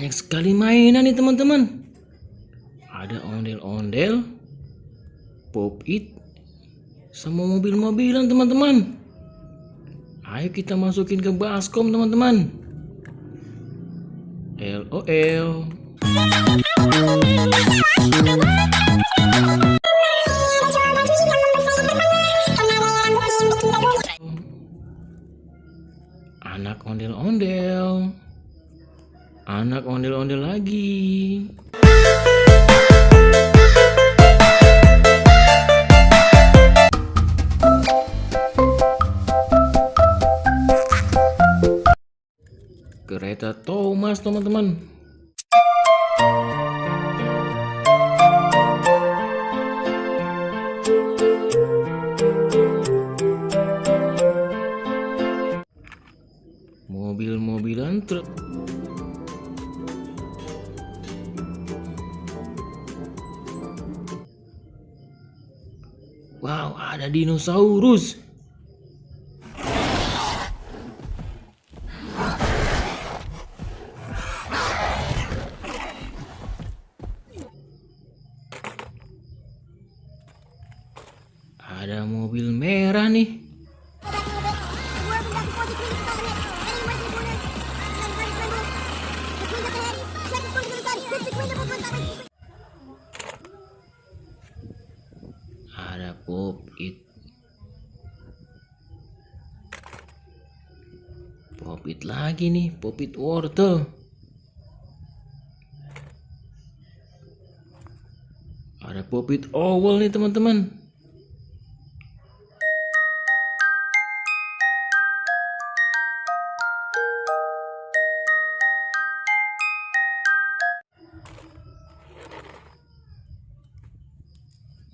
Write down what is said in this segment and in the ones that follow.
Banyak sekali mainan nih teman-teman. Ada ondel-ondel, pop-it, sama mobil-mobilan teman-teman. Ayo kita masukin ke baskom teman-teman. LOL. Anak ondel-ondel. Anak ondel-ondel lagi. Kereta Thomas teman-teman. Mobil-mobilan truk. Wow, ada dinosaurus. Ada mobil merah nih. Ada pop-it. Pop-it lagi nih, pop-it wortel. Ada pop-it owl nih teman-teman.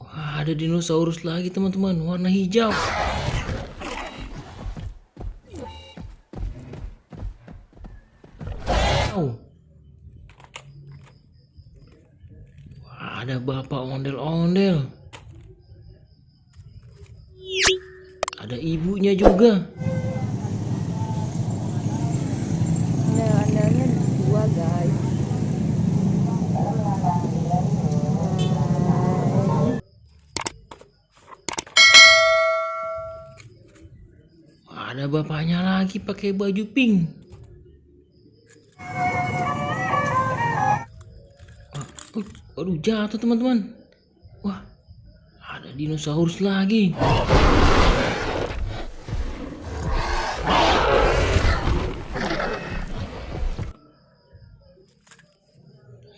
Wah, ada dinosaurus lagi teman-teman, warna hijau. Wow. Wah, ada bapak ondel-ondel. Ada ibunya juga. Ondel-ondelnya dua guys. Ada bapaknya lagi pakai baju pink. Aduh, jatuh teman-teman. Wah, ada dinosaurus lagi.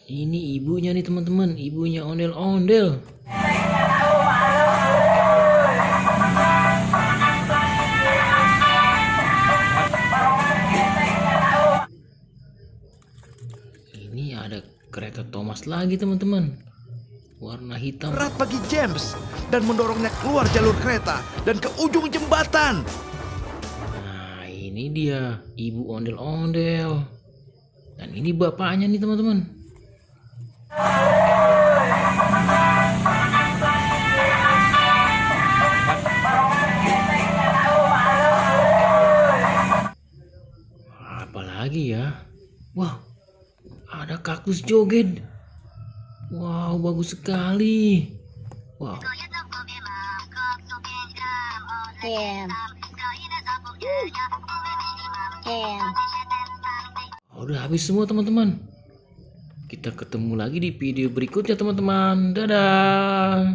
Ini ibunya nih teman-teman, ibunya ondel-ondel. Ini ada kereta Thomas lagi teman-teman, warna hitam. Berat bagi James dan mendorongnya keluar jalur kereta dan ke ujung jembatan. Nah, ini dia ibu ondel-ondel. Dan ini bapaknya nih teman-teman. Apa lagi ya? Wow, ada kaktus joget. Wow, bagus sekali. Wow. Udah habis semua teman-teman. Kita ketemu lagi di video berikutnya teman-teman. Dadah.